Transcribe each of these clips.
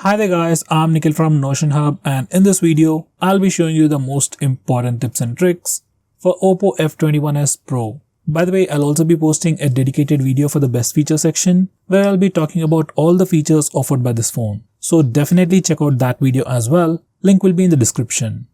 Hi there guys, I'm Nikhil from Notion Hub, and in this video, I'll be showing you the most important tips and tricks for Oppo F21s Pro. By the way, I'll also be posting a dedicated video for the best feature section where I'll be talking about all the features offered by this phone. So definitely check out that video as well, link will be in the description.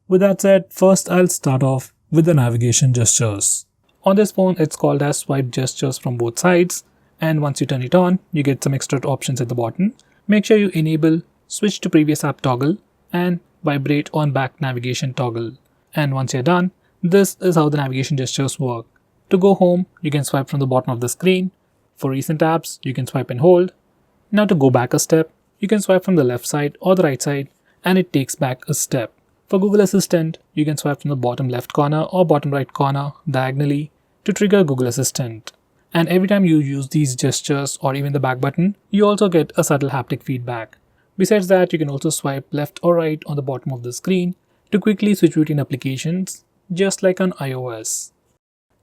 With that said, first I'll start off with the navigation gestures. On this phone, it's called as swipe gestures from both sides, and once you turn it on, you get some extra options at the bottom. Make sure you enable switch to previous app toggle and vibrate on back navigation toggle. And once you're done, this is how the navigation gestures work. To go home, you can swipe from the bottom of the screen. For recent apps, you can swipe and hold. Now to go back a step, you can swipe from the left side or the right side and it takes back a step. For Google Assistant, you can swipe from the bottom left corner or bottom right corner diagonally to trigger Google Assistant. And every time you use these gestures or even the back button, you also get a subtle haptic feedback. Besides that, you can also swipe left or right on the bottom of the screen to quickly switch between applications, just like on iOS.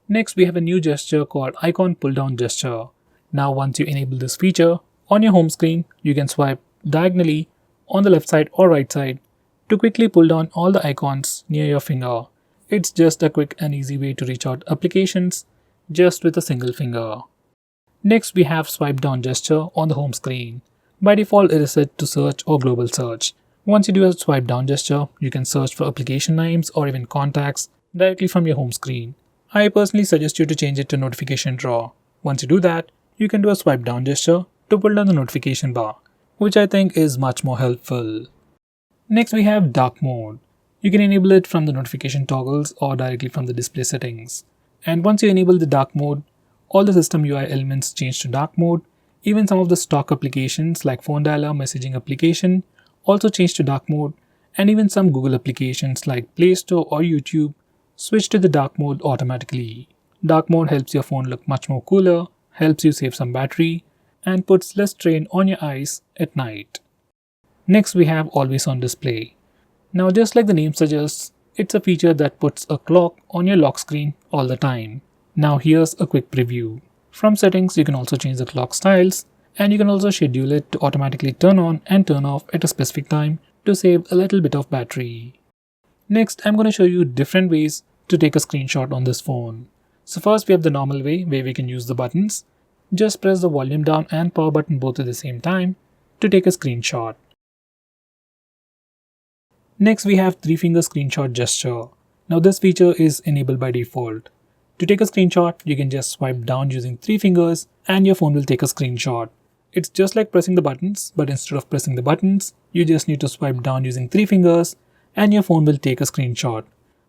Next, we have a new gesture called icon pull down gesture. Now once you enable this feature, on your home screen, you can swipe diagonally on the left side or right side to quickly pull down all the icons near your finger. It's just a quick and easy way to reach out applications just with a single finger. Next, we have swipe down gesture on the home screen. By default, it is set to search or global search. Once you do a swipe down gesture, you can search for application names or even contacts directly from your home screen. I personally suggest you to change it to notification drawer. Once you do that, you can do a swipe down gesture to pull down the notification bar, which I think is much more helpful. Next, we have dark mode. You can enable it from the notification toggles or directly from the display settings. And once you enable the dark mode, all the system UI elements change to dark mode. Even some of the stock applications like phone dialer, messaging application also change to dark mode, and even some Google applications like Play Store or YouTube switch to the dark mode automatically. Dark mode helps your phone look much more cooler, helps you save some battery, and puts less strain on your eyes at night. Next, we have always on display. Now, just like the name suggests, it's a feature that puts a clock on your lock screen all the time. Now here's a quick preview. From settings, you can also change the clock styles, and you can also schedule it to automatically turn on and turn off at a specific time to save a little bit of battery. Next, I'm going to show you different ways to take a screenshot on this phone. So first, we have the normal way where we can use the buttons. Just press the volume down and power button both at the same time to take a screenshot. Next, we have 3-finger screenshot gesture. Now this feature is enabled by default. To take a screenshot, you can just swipe down using 3 fingers and your phone will take a screenshot. It's just like pressing the buttons, but instead of pressing the buttons, you just need to swipe down using 3 fingers and your phone will take a screenshot.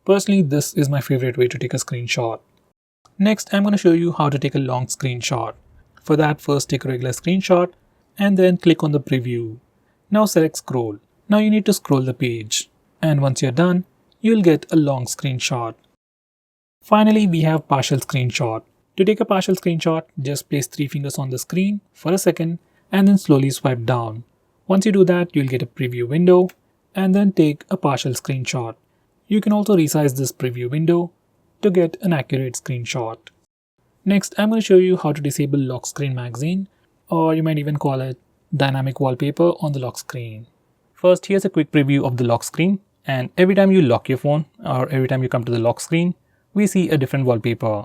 Personally, this is my favorite way to take a screenshot. Next, I'm going to show you how to take a long screenshot. For that, first take a regular screenshot and then click on the preview. Now select scroll. Now you need to scroll the page, and once you're done, you'll get a long screenshot. Finally, we have partial screenshot. To take a partial screenshot, just place 3 fingers on the screen for a second and then slowly swipe down. Once you do that, you'll get a preview window and then take a partial screenshot. You can also resize this preview window to get an accurate screenshot. Next, I'm going to show you how to disable lock screen magazine, or you might even call it dynamic wallpaper on the lock screen. First, here's a quick preview of the lock screen, and every time you lock your phone or every time you come to the lock screen, we see a different wallpaper.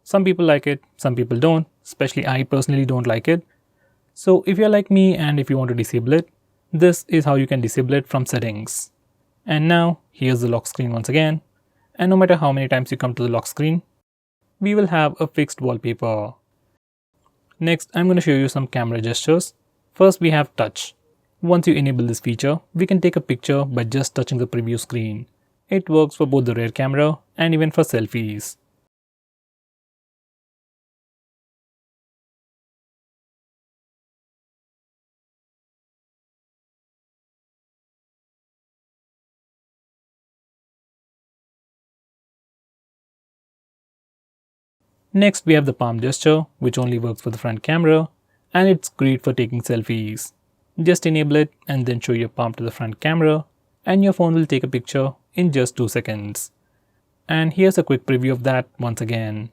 Some people like it, some people don't, especially I personally don't like it. So if you're like me and if you want to disable it, this is how you can disable it from settings. And now, here's the lock screen once again, and no matter how many times you come to the lock screen, we will have a fixed wallpaper. Next, I'm going to show you some camera gestures. First, we have touch. Once you enable this feature, we can take a picture by just touching the preview screen. It works for both the rear camera and even for selfies. Next, we have the palm gesture, which only works for the front camera, and it's great for taking selfies. Just enable it and then show your palm to the front camera, and your phone will take a picture in just 2 seconds. And here's a quick preview of that once again.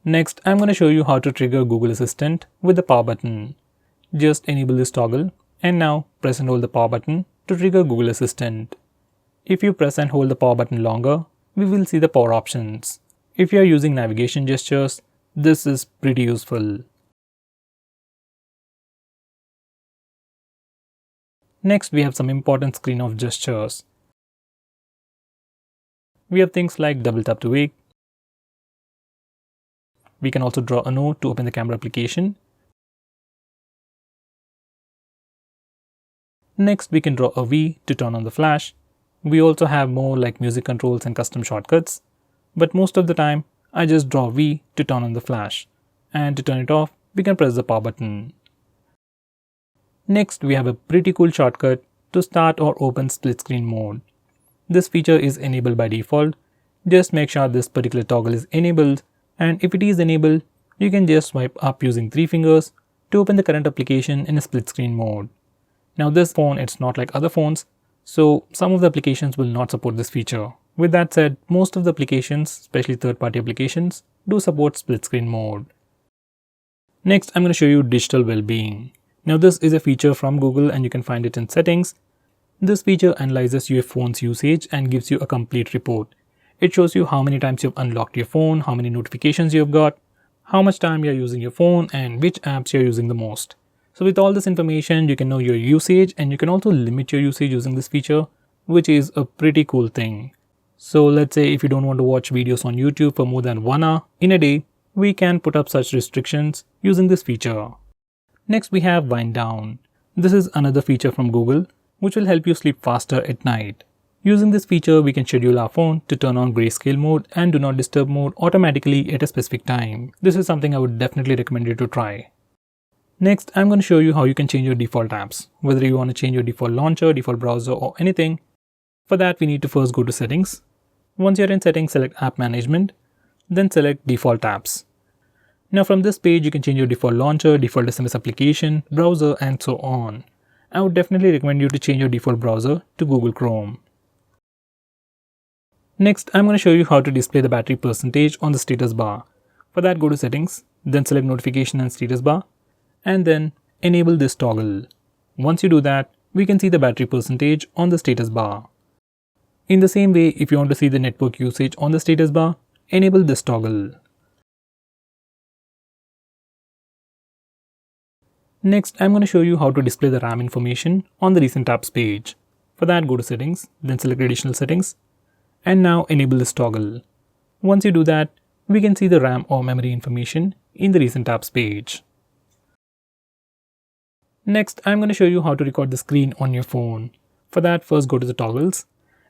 Next, I'm going to show you how to trigger Google Assistant with the power button. Just enable this toggle and now press and hold the power button to trigger Google Assistant. If you press and hold the power button longer, we will see the power options. If you are using navigation gestures, this is pretty useful. Next, we have some important screen off gestures. We have things like double tap to wake. We can also draw a note to open the camera application. Next, we can draw a V to turn on the flash. We also have more like music controls and custom shortcuts. But most of the time, I just draw V to turn on the flash. And to turn it off, we can press the power button. Next, we have a pretty cool shortcut to start or open split screen mode. This feature is enabled by default. Just make sure this particular toggle is enabled, and if it is enabled, you can just swipe up using 3 fingers to open the current application in a split screen mode. Now this phone, it's not like other phones, so some of the applications will not support this feature. With that said, most of the applications, especially third-party applications, do support split screen mode. Next, I'm going to show you digital well-being. Now this is a feature from Google and you can find it in settings. This feature analyzes your phone's usage and gives you a complete report. It shows you how many times you've unlocked your phone, how many notifications you've got, how much time you're using your phone, and which apps you're using the most. So with all this information, you can know your usage and you can also limit your usage using this feature, which is a pretty cool thing. So let's say if you don't want to watch videos on YouTube for more than 1 hour in a day, we can put up such restrictions using this feature. Next, we have wind down. This is another feature from Google, which will help you sleep faster at night. Using this feature, we can schedule our phone to turn on grayscale mode and do not disturb mode automatically at a specific time. This is something I would definitely recommend you to try. Next, I'm going to show you how you can change your default apps, whether you want to change your default launcher, default browser, or anything. For that, we need to first go to settings. Once you're in settings, select app management, then select default apps. Now from this page, you can change your default launcher, default SMS application, browser, and so on. I would definitely recommend you to change your default browser to Google Chrome. Next, I'm going to show you how to display the battery percentage on the status bar. For that, go to settings, then select notification and status bar, and then enable this toggle. Once you do that, we can see the battery percentage on the status bar. In the same way, if you want to see the network usage on the status bar, enable this toggle. Next, I'm going to show you how to display the RAM information on the recent apps page. For that, go to settings, then select additional settings, and now enable this toggle. Once you do that, we can see the RAM or memory information in the recent apps page. Next, I'm going to show you how to record the screen on your phone. For that, first go to the toggles.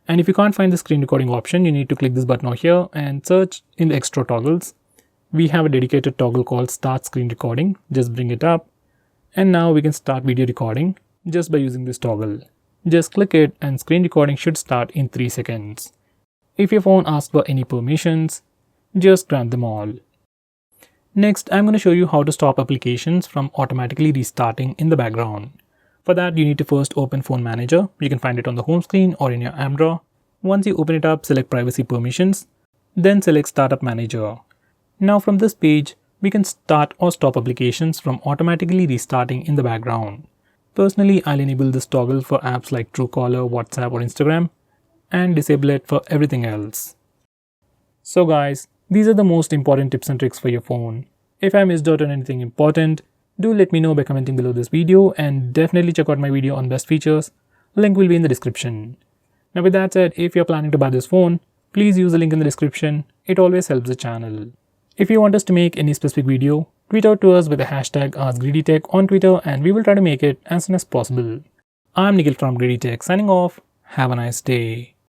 And if you can't find the screen recording option, you need to click this button over here and search in the extra toggles. We have a dedicated toggle called Start Screen Recording. Just bring it up. And now we can start video recording just by using this toggle. Just click it and screen recording should start in 3 seconds. If your phone asks for any permissions, just grant them all. Next, I'm going to show you how to stop applications from automatically restarting in the background. For that, you need to first open Phone Manager. You can find it on the home screen or in your app drawer. Once you open it up, select Privacy Permissions, then select Startup Manager. Now from this page, we can start or stop applications from automatically restarting in the background. Personally, I'll enable this toggle for apps like Truecaller, WhatsApp, or Instagram, and disable it for everything else. So guys, these are the most important tips and tricks for your phone. If I missed out on anything important, do let me know by commenting below this video, and definitely check out my video on best features. Link will be in the description. Now with that said, if you're planning to buy this phone, please use the link in the description. It always helps the channel. If you want us to make any specific video, tweet out to us with the hashtag AskGreedyTech on Twitter and we will try to make it as soon as possible. I'm Nikhil from GreedyTech signing off. Have a nice day.